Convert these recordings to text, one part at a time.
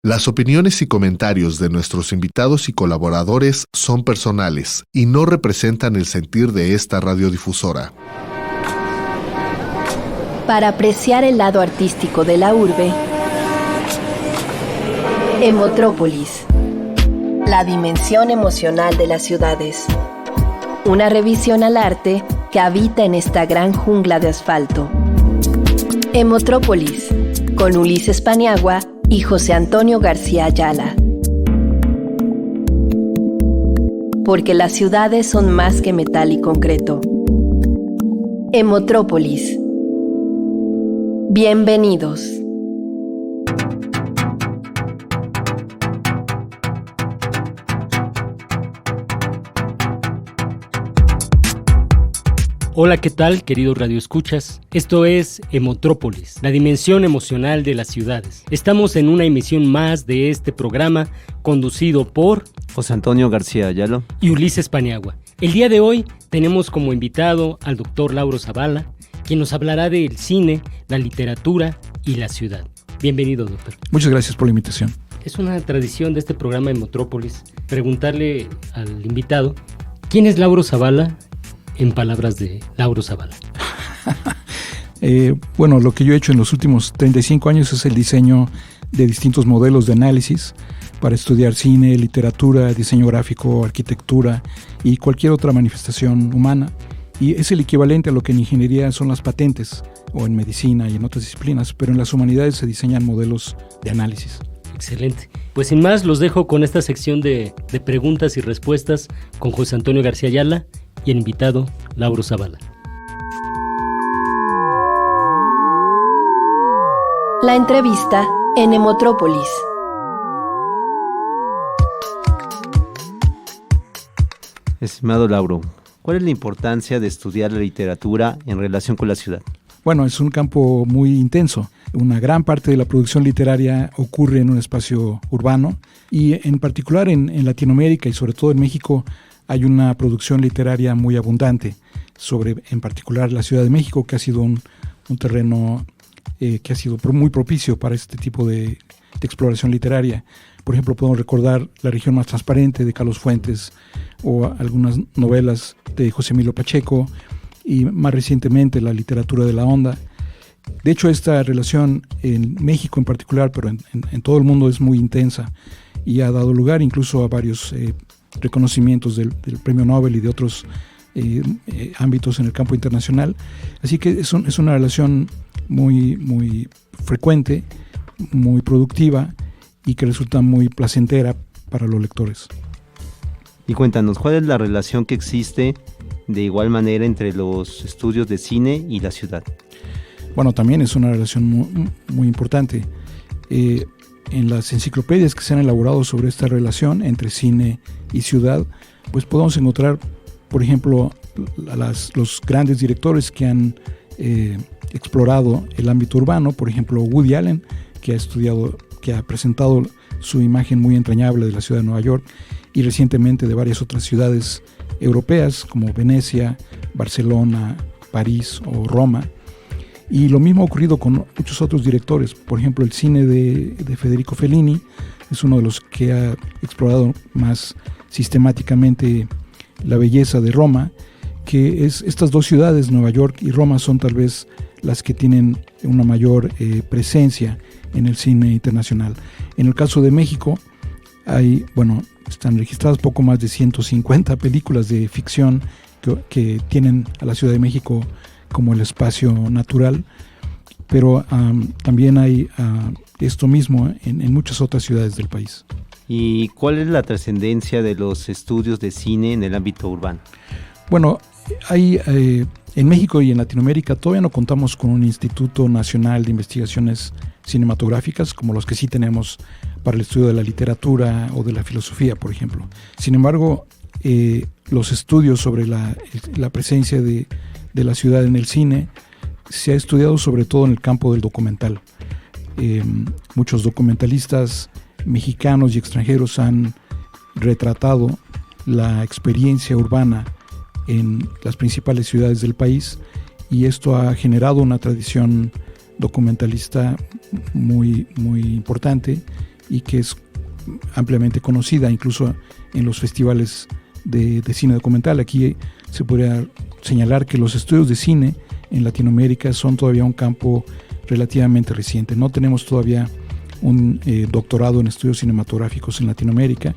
Las opiniones y comentarios de nuestros invitados y colaboradores son personales y no representan el sentir de esta radiodifusora. Para apreciar el lado artístico de la urbe, Emotrópolis, la dimensión emocional de las ciudades. Una revisión al arte que habita en esta gran jungla de asfalto. Emotrópolis, con Ulises Paniagua y José Antonio García Ayala. Porque las ciudades son más que metal y concreto. Emotrópolis. Bienvenidos. Hola, ¿qué tal, queridos radioescuchas? Esto es Emotrópolis, la dimensión emocional de las ciudades. Estamos en una emisión más de este programa, conducido por José Antonio García Ayala y Ulises Paniagua. El día de hoy tenemos como invitado al doctor Lauro Zavala, quien nos hablará del cine, la literatura y la ciudad. Bienvenido, doctor. Muchas gracias por la invitación. Es una tradición de este programa Emotrópolis preguntarle al invitado, ¿quién es Lauro Zavala? En palabras de Lauro Zavala. Bueno, lo que yo he hecho en los últimos 35 años es el diseño de distintos modelos de análisis para estudiar cine, literatura, diseño gráfico, arquitectura y cualquier otra manifestación humana. Y es el equivalente a lo que en ingeniería son las patentes, o en medicina y en otras disciplinas, pero en las humanidades se diseñan modelos de análisis. Excelente. Pues sin más, los dejo con esta sección de preguntas y respuestas con José Antonio García Ayala y el invitado Lauro Zavala. La entrevista en Emotrópolis. Estimado Lauro, ¿cuál es la importancia de estudiar la literatura en relación con la ciudad? Bueno, es un campo muy intenso. Una gran parte de la producción literaria ocurre en un espacio urbano y en particular en Latinoamérica y sobre todo en México hay una producción literaria muy abundante sobre, en particular, la Ciudad de México, que ha sido un terreno que ha sido muy propicio para este tipo de exploración literaria. Por ejemplo, podemos recordar La región más transparente de Carlos Fuentes o algunas novelas de José Emilio Pacheco y más recientemente La literatura de la onda. De hecho, esta relación en México en particular, pero en todo el mundo es muy intensa y ha dado lugar incluso a varios reconocimientos del Premio Nobel y de otros ámbitos en el campo internacional. Así que es una relación muy, muy frecuente, muy productiva y que resulta muy placentera para los lectores. Y cuéntanos, ¿cuál es la relación que existe de igual manera entre los estudios de cine y la ciudad? Bueno, también es una relación muy importante. En las enciclopedias que se han elaborado sobre esta relación entre cine y ciudad, pues podemos encontrar, por ejemplo, los grandes directores que han explorado el ámbito urbano. Por ejemplo, Woody Allen, que ha presentado su imagen muy entrañable de la ciudad de Nueva York y recientemente de varias otras ciudades europeas como Venecia, Barcelona, París o Roma. Y lo mismo ha ocurrido con muchos otros directores. Por ejemplo, el cine de Federico Fellini es uno de los que ha explorado más sistemáticamente la belleza de Roma, que es estas dos ciudades, Nueva York y Roma, son tal vez las que tienen una mayor presencia en el cine internacional. En el caso de México, están registradas poco más de 150 películas de ficción que tienen a la Ciudad de México como el espacio natural, pero también hay esto mismo en muchas otras ciudades del país. ¿Y cuál es la trascendencia de los estudios de cine en el ámbito urbano? Bueno, en México y en Latinoamérica todavía no contamos con un Instituto Nacional de Investigaciones Cinematográficas como los que sí tenemos para el estudio de la literatura o de la filosofía, por ejemplo. Sin embargo, los estudios sobre la presencia de la ciudad en el cine se ha estudiado sobre todo en el campo del documental. Muchos documentalistas mexicanos y extranjeros han retratado la experiencia urbana en las principales ciudades del país y esto ha generado una tradición documentalista muy, muy importante y que es ampliamente conocida, incluso en los festivales de cine documental. Aquí se podría señalar que los estudios de cine en Latinoamérica son todavía un campo relativamente reciente. No tenemos todavía un doctorado en estudios cinematográficos en Latinoamérica,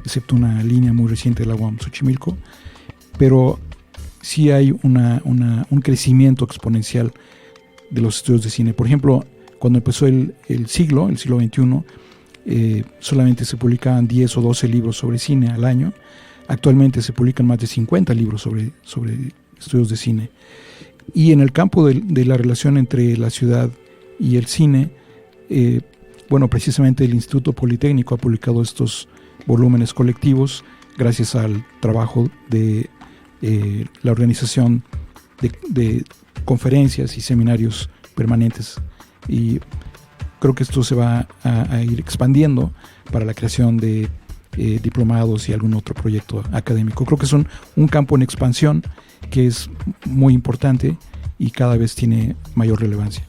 excepto una línea muy reciente de la UAM Xochimilco, pero sí hay un crecimiento exponencial de los estudios de cine. Por ejemplo, cuando empezó el siglo XXI, solamente se publicaban 10 o 12 libros sobre cine al año. Actualmente se publican más de 50 libros sobre estudios de cine. Y en el campo de la relación entre la ciudad y el cine, precisamente el Instituto Politécnico ha publicado estos volúmenes colectivos gracias al trabajo de la organización de conferencias y seminarios permanentes. Y creo que esto se va a ir expandiendo para la creación de diplomados y algún otro proyecto académico. Creo que es un campo en expansión que es muy importante y cada vez tiene mayor relevancia.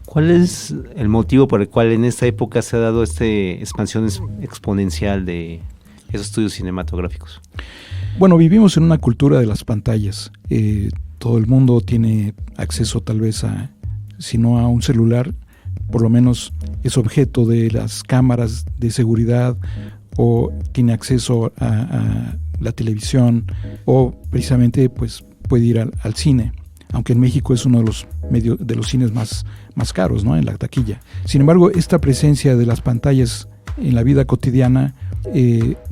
¿Cuál es el motivo por el cual en esta época se ha dado esta expansión exponencial de esos estudios cinematográficos? Bueno, vivimos en una cultura de las pantallas. Todo el mundo tiene acceso tal vez si no a un celular, por lo menos es objeto de las cámaras de seguridad o tiene acceso a la televisión o precisamente pues puede ir al cine, aunque en México es uno de los cines más caros, ¿no?, en la taquilla. Sin embargo, esta presencia de las pantallas en la vida cotidiana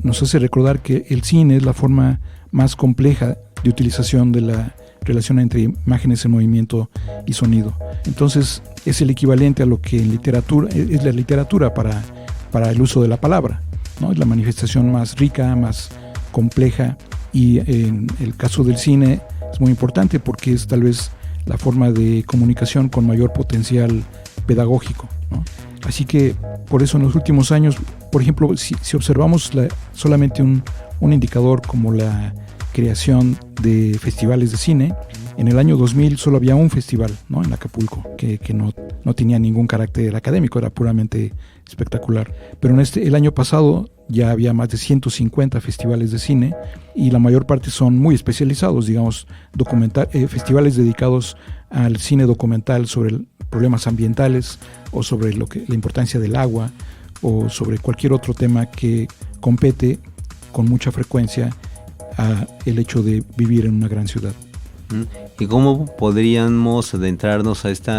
nos hace recordar que el cine es la forma más compleja de utilización de la relación entre imágenes en movimiento y sonido. Entonces es el equivalente a lo que en literatura es la literatura para el uso de la palabra, ¿no? Es la manifestación más rica, más compleja, y en el caso del cine es muy importante porque es tal vez la forma de comunicación con mayor potencial pedagógico, ¿no? Así que por eso en los últimos años, por ejemplo, si observamos solamente un indicador como la creación de festivales de cine, en el año 2000 solo había un festival, ¿no?, en Acapulco, que no tenía ningún carácter académico, era puramente espectacular. Pero el año pasado ya había más de 150 festivales de cine y la mayor parte son muy especializados, digamos, festivales dedicados al cine documental sobre problemas ambientales o sobre la importancia del agua o sobre cualquier otro tema que compete con mucha frecuencia a el hecho de vivir en una gran ciudad. ¿Y cómo podríamos adentrarnos a este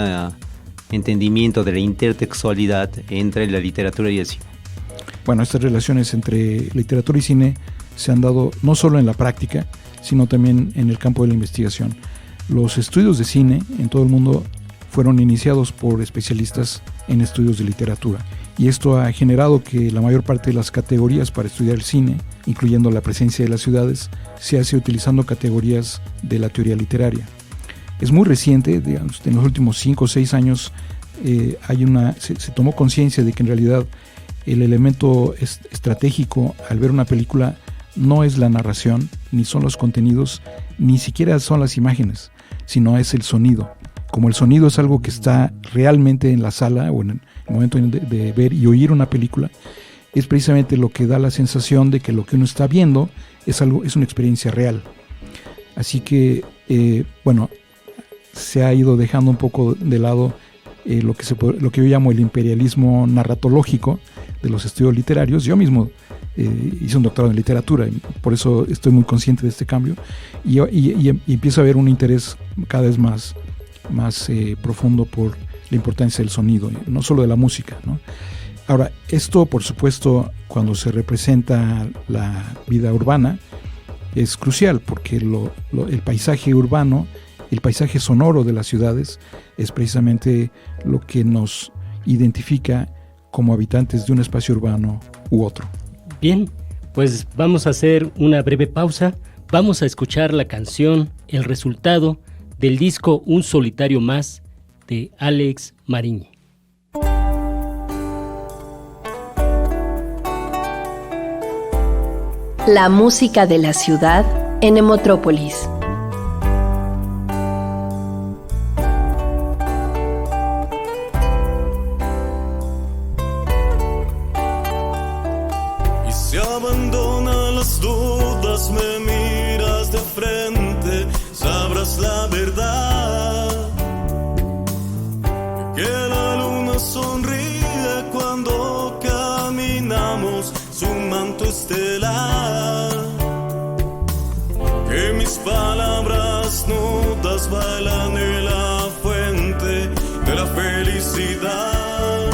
entendimiento de la intertextualidad entre la literatura y el cine? Bueno, estas relaciones entre literatura y cine se han dado no solo en la práctica, sino también en el campo de la investigación. Los estudios de cine en todo el mundo fueron iniciados por especialistas en estudios de literatura. Y esto ha generado que la mayor parte de las categorías para estudiar el cine, incluyendo la presencia de las ciudades, se hace utilizando categorías de la teoría literaria. Es muy reciente, digamos, en los últimos 5 o 6 años se tomó conciencia de que en realidad el elemento estratégico al ver una película no es la narración, ni son los contenidos, ni siquiera son las imágenes, sino es el sonido. Como el sonido es algo que está realmente en la sala o en el momento de ver y oír una película, es precisamente lo que da la sensación de que lo que uno está viendo es una experiencia real. Así que, se ha ido dejando un poco de lado lo que yo llamo el imperialismo narratológico de los estudios literarios. Yo mismo hice un doctorado en literatura y por eso estoy muy consciente de este cambio y empiezo a ver un interés cada vez más profundo por la importancia del sonido, no solo de la música, ¿no? Ahora, esto por supuesto cuando se representa la vida urbana es crucial porque el paisaje urbano, el paisaje sonoro de las ciudades es precisamente lo que nos identifica como habitantes de un espacio urbano u otro. Bien, pues vamos a hacer una breve pausa, vamos a escuchar la canción El Resultado del disco Un Solitario Más de Alex Mariñi. La música de la ciudad en Emotrópolis. abandona las dudas, me miras de frente, sabrás la verdad. Que la luna sonríe cuando caminamos su manto estelar. Que mis palabras nudas bailan en la fuente de la felicidad.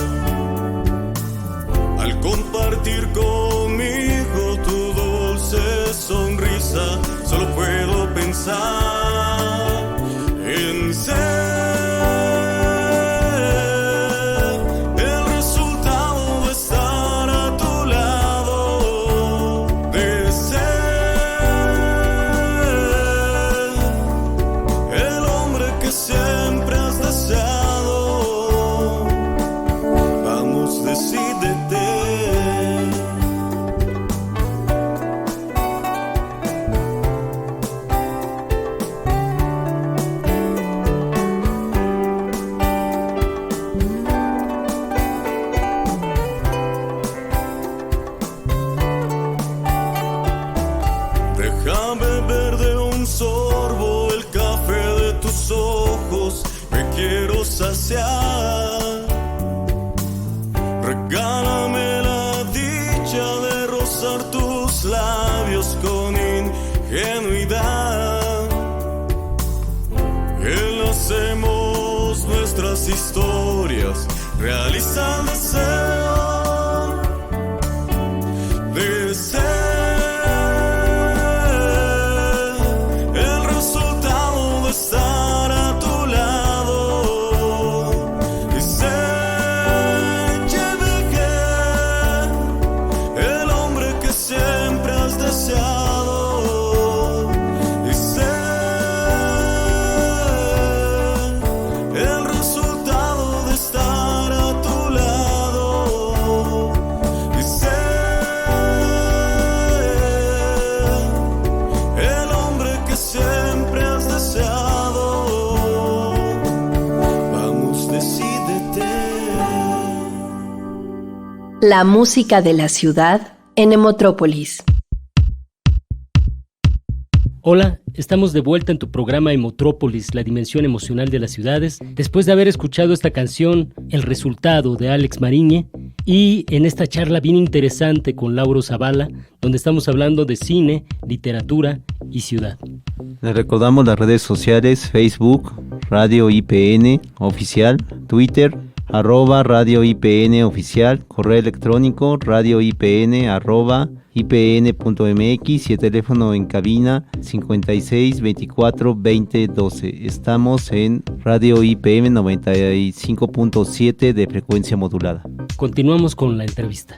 Al compartir conmigo tu dulce sonrisa, solo puedo pensar en ser el resultado de estar a tu lado, de ser el hombre que siempre has deseado. Vamos, decídete. Deja beber de un sorbo el café de tus ojos, me quiero saciar. Regálame la dicha de rozar tus labios con ingenuidad. Enlacemos nuestras historias, realiza el deseo de ser el resultado de estar a tu lado y ser el hombre que siempre has deseado y ser el resultado de estar a tu lado y ser el hombre que siempre has deseado. Vamos, decídete. La música de la ciudad en Emotrópolis. Hola, estamos de vuelta en tu programa Emotrópolis, la dimensión emocional de las ciudades, después de haber escuchado esta canción, El resultado, de Alex Mariñe, y en esta charla bien interesante con Lauro Zavala, donde estamos hablando de cine, literatura y ciudad. Les recordamos las redes sociales: Facebook, Radio IPN Oficial, Twitter, @Radio IPN Oficial, correo electrónico radioipn@ipn.mx y el teléfono en cabina 56 24 20 12. Estamos en Radio IPM 95.7 de frecuencia modulada. Continuamos con la entrevista.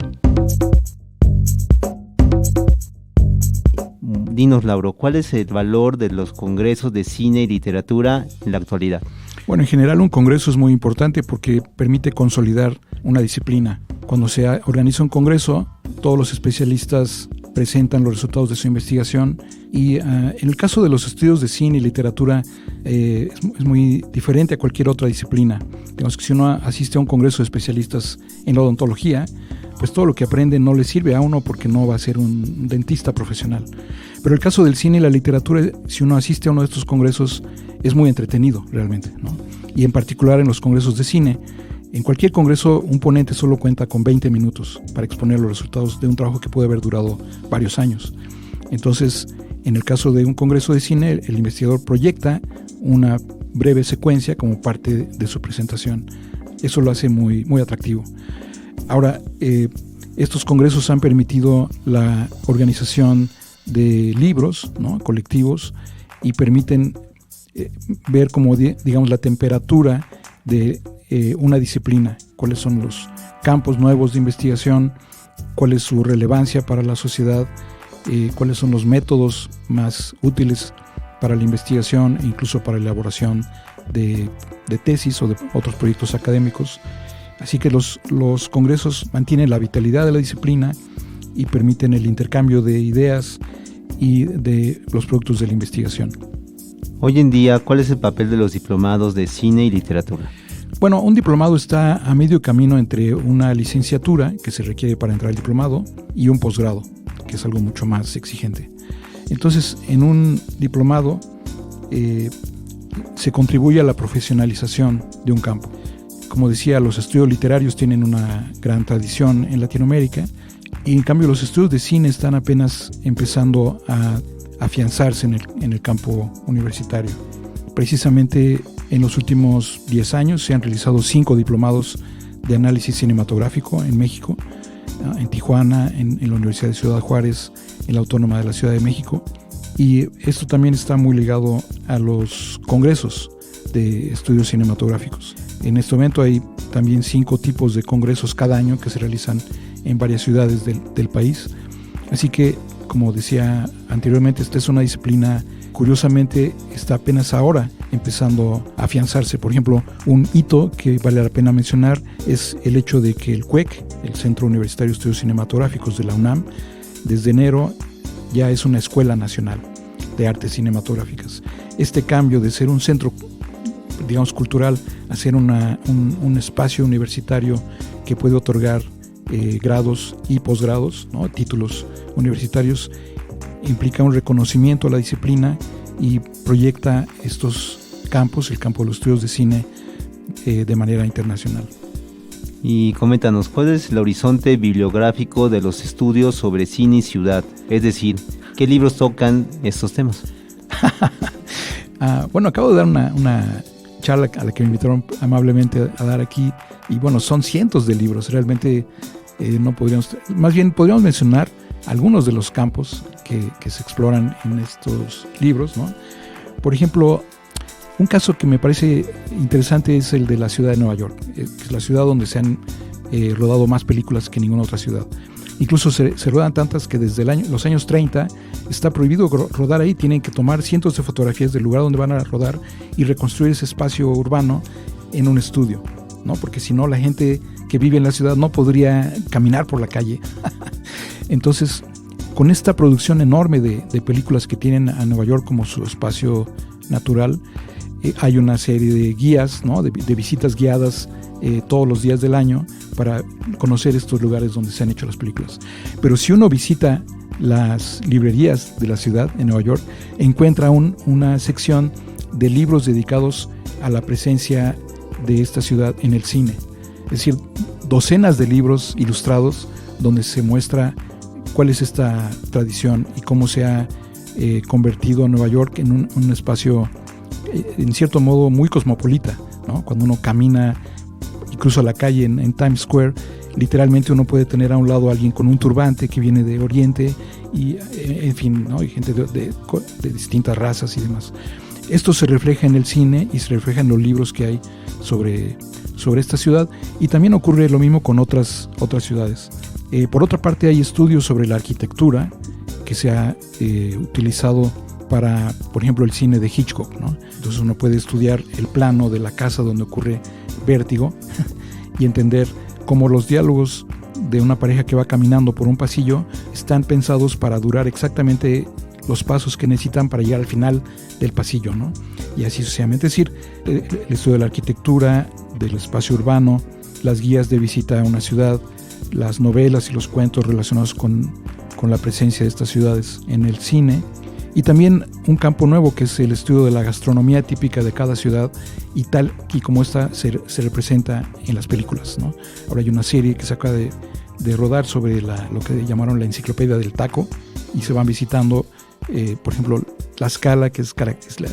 Dinos, Lauro, ¿cuál es el valor de los congresos de cine y literatura en la actualidad? Bueno, en general un congreso es muy importante porque permite consolidar una disciplina. Cuando se organiza un congreso, todos los especialistas presentan los resultados de su investigación y en el caso de los estudios de cine y literatura es muy diferente a cualquier otra disciplina. Digamos que si uno asiste a un congreso de especialistas en la odontología, pues todo lo que aprende no le sirve a uno porque no va a ser un dentista profesional. Pero el caso del cine y la literatura, si uno asiste a uno de estos congresos, es muy entretenido realmente, ¿no? Y en particular en los congresos de cine. En cualquier congreso, un ponente solo cuenta con 20 minutos para exponer los resultados de un trabajo que puede haber durado varios años. Entonces, en el caso de un congreso de cine, el investigador proyecta una breve secuencia como parte de su presentación. Eso lo hace muy, muy atractivo. Ahora, estos congresos han permitido la organización de libros, ¿no?, colectivos, y permiten ver como, digamos, la temperatura de una disciplina, cuáles son los campos nuevos de investigación, cuál es su relevancia para la sociedad, cuáles son los métodos más útiles para la investigación e incluso para la elaboración de tesis o de otros proyectos académicos. Así que los congresos mantienen la vitalidad de la disciplina y permiten el intercambio de ideas y de los productos de la investigación. Hoy en día, ¿cuál es el papel de los diplomados de cine y literatura? Bueno, un diplomado está a medio camino entre una licenciatura que se requiere para entrar al diplomado y un posgrado. que es algo mucho más exigente. Entonces, en un diplomado se contribuye a la profesionalización de un campo. Como decía, los estudios literarios tienen una gran tradición en Latinoamérica, y en cambio los estudios de cine están apenas empezando a afianzarse en el campo universitario. Precisamente en los últimos 10 años se han realizado 5 diplomados de análisis cinematográfico en México, en Tijuana, en la Universidad de Ciudad Juárez, en la Autónoma de la Ciudad de México. Y esto también está muy ligado a los congresos de estudios cinematográficos. En este momento hay también 5 tipos de congresos cada año que se realizan en varias ciudades del país. Así que, como decía anteriormente, esta es una disciplina, curiosamente, está apenas ahora empezando a afianzarse. Por ejemplo, un hito que vale la pena mencionar es el hecho de que el CUEC, el Centro Universitario de Estudios Cinematográficos de la UNAM, desde enero ya es una escuela nacional de artes cinematográficas. Este cambio de ser un centro, digamos, cultural a ser un espacio universitario que puede otorgar grados y posgrados, ¿no?, títulos universitarios, implica un reconocimiento a la disciplina y proyecta estos campos, el campo de los estudios de cine, de manera internacional. Y coméntanos, ¿cuál es el horizonte bibliográfico de los estudios sobre cine y ciudad? Es decir, ¿qué libros tocan estos temas? Bueno, acabo de dar una charla a la que me invitaron amablemente a dar aquí, y bueno, son cientos de libros. Realmente no podríamos, más bien podríamos mencionar algunos de los campos que se exploran en estos libros, ¿no? Por ejemplo, un caso que me parece interesante es el de la ciudad de Nueva York, que es la ciudad donde se han rodado más películas que ninguna otra ciudad. Incluso se ruedan tantas que desde los años 30 está prohibido rodar ahí. Tienen que tomar cientos de fotografías del lugar donde van a rodar y reconstruir ese espacio urbano en un estudio, ¿no? Porque si no, la gente que vive en la ciudad no podría caminar por la calle. Entonces, con esta producción enorme de películas que tienen a Nueva York como su espacio natural, hay una serie de guías, ¿no?, de visitas guiadas todos los días del año para conocer estos lugares donde se han hecho las películas. Pero si uno visita las librerías de la ciudad en Nueva York, encuentra una sección de libros dedicados a la presencia de esta ciudad en el cine. Es decir, docenas de libros ilustrados donde se muestra cuál es esta tradición y cómo se ha convertido a Nueva York en un espacio, en cierto modo, muy cosmopolita, ¿no? Cuando uno camina incluso a la calle en Times Square, literalmente uno puede tener a un lado a alguien con un turbante que viene de Oriente y, en fin, ¿no?, hay gente de distintas razas y demás. Esto se refleja en el cine y se refleja en los libros que hay sobre esta ciudad, y también ocurre lo mismo con otras ciudades. Por otra parte, hay estudios sobre la arquitectura que se ha utilizado para, por ejemplo, el cine de Hitchcock, ¿no? Entonces uno puede estudiar el plano de la casa donde ocurre Vértigo y entender cómo los diálogos de una pareja que va caminando por un pasillo están pensados para durar exactamente los pasos que necesitan para llegar al final del pasillo, ¿no? Y así sucesivamente. Es decir, el estudio de la arquitectura, del espacio urbano, las guías de visita a una ciudad, las novelas y los cuentos relacionados con la presencia de estas ciudades en el cine, y también un campo nuevo que es el estudio de la gastronomía típica de cada ciudad y tal y como esta se representa en las películas, ¿no? Ahora hay una serie que se acaba de rodar sobre lo que llamaron la enciclopedia del taco, y se van visitando, por ejemplo, La Scala, que es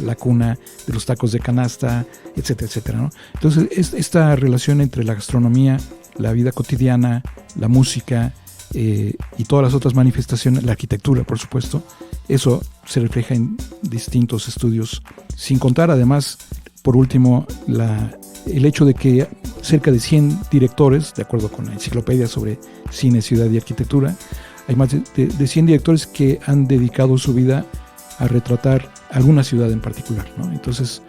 la cuna de los tacos de canasta, etcétera, etcétera, ¿no? Entonces, esta relación entre la gastronomía, la vida cotidiana, la música y todas las otras manifestaciones, la arquitectura, por supuesto, eso se refleja en distintos estudios, sin contar además, por último, el hecho de que cerca de 100 directores, de acuerdo con la enciclopedia sobre cine, ciudad y arquitectura, hay más de 100 directores que han dedicado su vida a retratar alguna ciudad en particular, ¿no? Entonces,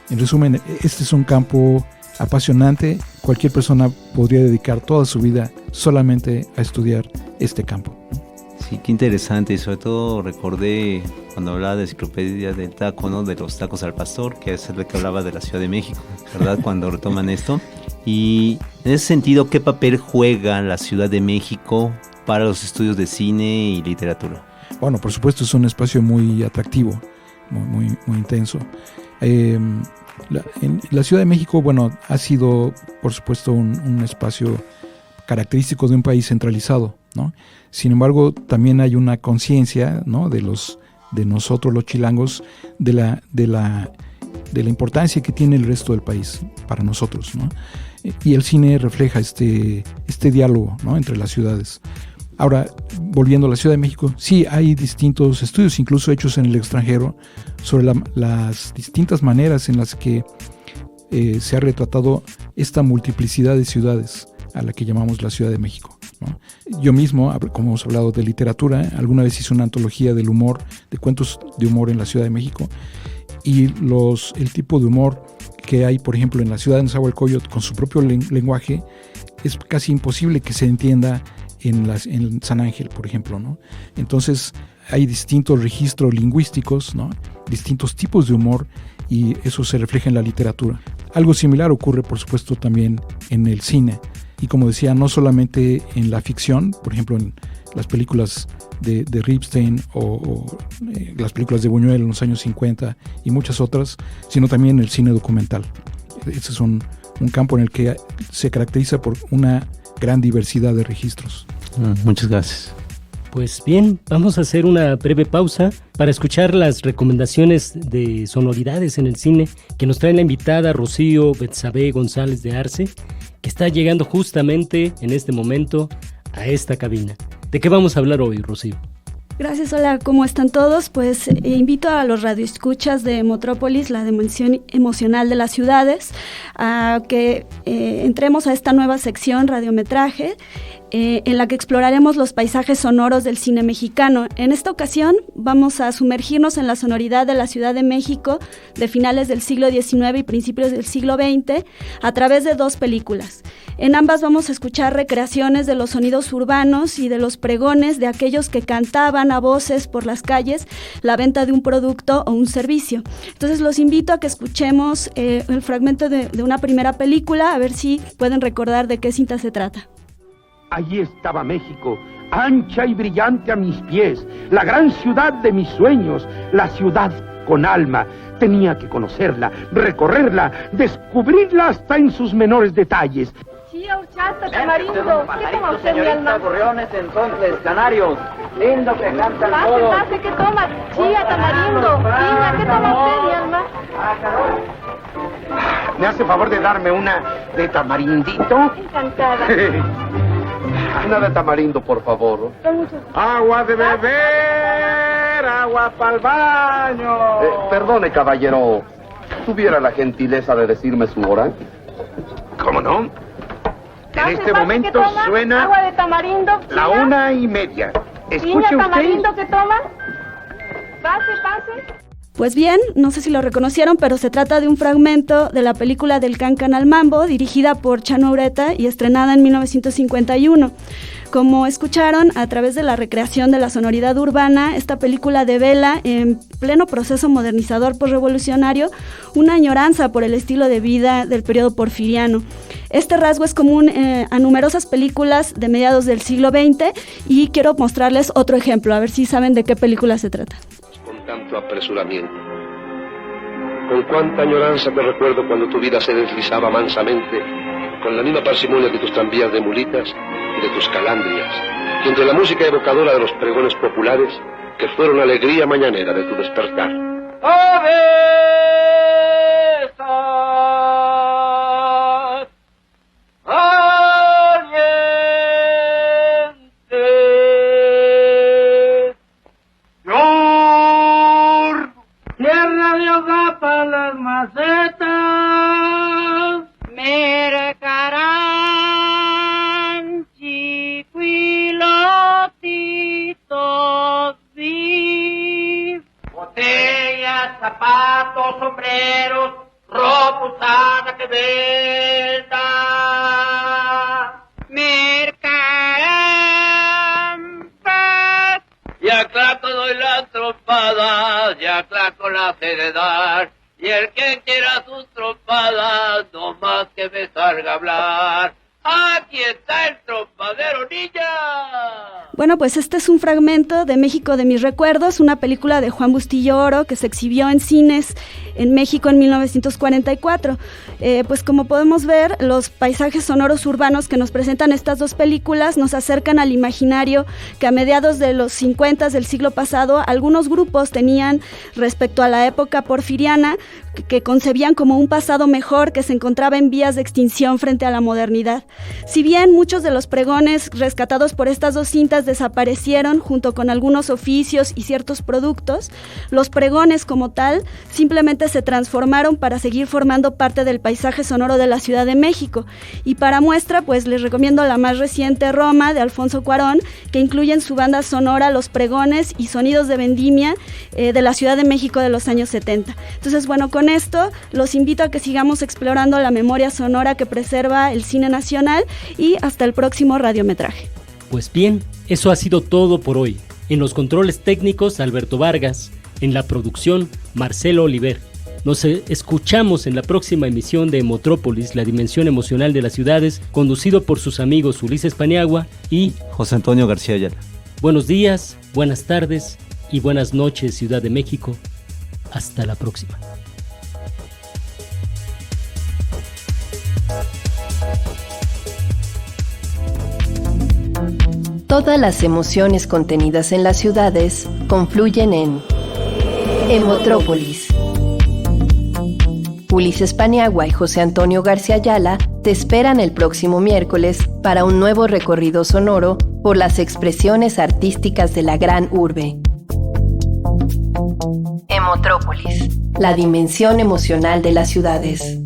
en resumen, este es un campo apasionante. Cualquier persona podría dedicar toda su vida solamente a estudiar este campo. Sí, qué interesante, y sobre todo recordé cuando hablaba de enciclopedia del taco, ¿no?, de los tacos al pastor, que es el que hablaba de la Ciudad de México, ¿verdad? Cuando retoman esto, Y en ese sentido, ¿qué papel juega la Ciudad de México para los estudios de cine y literatura? Bueno, por supuesto es un espacio muy atractivo, muy intenso. En la Ciudad de México, bueno, ha sido por supuesto un espacio característico de un país centralizado, ¿no? Sin embargo, también hay una conciencia, ¿no?, de nosotros los chilangos, de la importancia que tiene el resto del país para nosotros, ¿no? Y el cine refleja este diálogo, ¿no?, entre las ciudades. Ahora, volviendo a la Ciudad de México, sí hay distintos estudios, incluso hechos en el extranjero, sobre las distintas maneras en las que se ha retratado esta multiplicidad de ciudades a la que llamamos la Ciudad de México, ¿no? Yo mismo, como hemos hablado de literatura, alguna vez hice una antología del humor, de cuentos de humor en la Ciudad de México, y el tipo de humor que hay, por ejemplo, en la ciudad de Nezahualcóyotl con su propio lenguaje, es casi imposible que se entienda en San Ángel, por ejemplo, ¿no? Entonces hay distintos registros lingüísticos, ¿no?, distintos tipos de humor, y eso se refleja en la literatura. Algo similar ocurre, por supuesto, también en el cine. Y como decía, no solamente en la ficción, por ejemplo, en las películas de Ripstein o las películas de Buñuel en los años 50 y muchas otras, sino también en el cine documental. Ese es un campo en el que se caracteriza por una gran diversidad de registros. Muchas gracias. Pues bien, vamos a hacer una breve pausa para escuchar las recomendaciones de sonoridades en el cine que nos trae la invitada Rocío Betsabe González de Arce, que está llegando justamente en este momento a esta cabina. ¿De qué vamos a hablar hoy, Rocío? Gracias, hola, ¿cómo están todos? Pues invito a los radioescuchas de Metrópolis, la dimensión emocional de las ciudades, a que entremos a esta nueva sección radiometraje, en la que exploraremos los paisajes sonoros del cine mexicano. En esta ocasión vamos a sumergirnos en la sonoridad de la Ciudad de México de finales del siglo XIX y principios del siglo XX a través de 2 películas. En ambas vamos a escuchar recreaciones de los sonidos urbanos y de los pregones de aquellos que cantaban a voces por las calles la venta de un producto o un servicio. Entonces los invito a que escuchemos el fragmento de una primera película, a ver si pueden recordar de qué cinta se trata. Allí estaba México, ancha y brillante a mis pies, la gran ciudad de mis sueños, la ciudad con alma. Tenía que conocerla, recorrerla, descubrirla hasta en sus menores detalles. Chía, horchata, tamarindo, ¿qué toma usted, mi alma? Gorriones, entonces, canarios, lindo que cantan todos. Pase, ¿qué toma? Chía, tamarindo, piña, ¿qué toma usted, mi alma? ¿Me hace favor de darme una de tamarindito? Encantada. Una de tamarindo, por favor. Agua de beber, agua para el baño. Perdone, caballero, ¿tuviera la gentileza de decirme su hora? ¿Cómo no? En este momento suena agua de tamarindo, la 1:30. Escuche piña, usted. tamarindo, ¿qué toma? Pase. Pues bien, no sé si lo reconocieron, pero se trata de un fragmento de la película del Cancan al Mambo, dirigida por Chano Ureta y estrenada en 1951. Como escucharon, a través de la recreación de la sonoridad urbana, esta película devela, en pleno proceso modernizador posrevolucionario, una añoranza por el estilo de vida del periodo porfiriano. Este rasgo es común a numerosas películas de mediados del siglo XX y quiero mostrarles otro ejemplo, a ver si saben de qué película se trata. Tanto apresuramiento. Con cuánta añoranza te recuerdo cuando tu vida se deslizaba mansamente, con la misma parsimonia de tus tranvías de mulitas y de tus calandrias, y entre la música evocadora de los pregones populares que fueron alegría mañanera de tu despertar. Tierra de hogar para las macetas, mercarán chiquilotitos, botellas, zapatos, sombreros, ropa usada que venda, mercarán paz. Y a Claco doy las trompadas, y a Claco la sé de dar, Y el que quiera sus trompadas, no más que me salga a hablar. ¡Aquí está el trompadero, niña! Bueno, pues este es un fragmento de México de mis recuerdos, una película de Juan Bustillo Oro que se exhibió en cines en México en 1944. Pues como podemos ver, los paisajes sonoros urbanos que nos presentan estas dos películas nos acercan al imaginario que a mediados de los 50 del siglo pasado algunos grupos tenían respecto a la época porfiriana, que concebían como un pasado mejor que se encontraba en vías de extinción frente a la modernidad. Si bien muchos de los pregones rescatados por estas dos cintas desaparecieron junto con algunos oficios y ciertos productos, los pregones como tal simplemente se transformaron para seguir formando parte del paisaje sonoro de la Ciudad de México. Y para muestra, pues les recomiendo la más reciente Roma de Alfonso Cuarón, que incluye en su banda sonora los pregones y sonidos de vendimia de la Ciudad de México de los años 70. Entonces, bueno, con esto los invito a que sigamos explorando la memoria sonora que preserva el cine nacional y hasta el próximo radiometraje. Pues bien, eso ha sido todo por hoy. En los controles técnicos, Alberto Vargas. En la producción, Marcelo Oliver. Nos escuchamos en la próxima emisión de Metrópolis, la dimensión emocional de las ciudades, conducido por sus amigos Ulises Paniagua y José Antonio García Ayala. Buenos días, buenas tardes y buenas noches, Ciudad de México. Hasta la próxima. Todas las emociones contenidas en las ciudades confluyen en Metrópolis. Ulises Paniagua y José Antonio García Ayala te esperan el próximo miércoles para un nuevo recorrido sonoro por las expresiones artísticas de la gran urbe. Metrópolis, la dimensión emocional de las ciudades.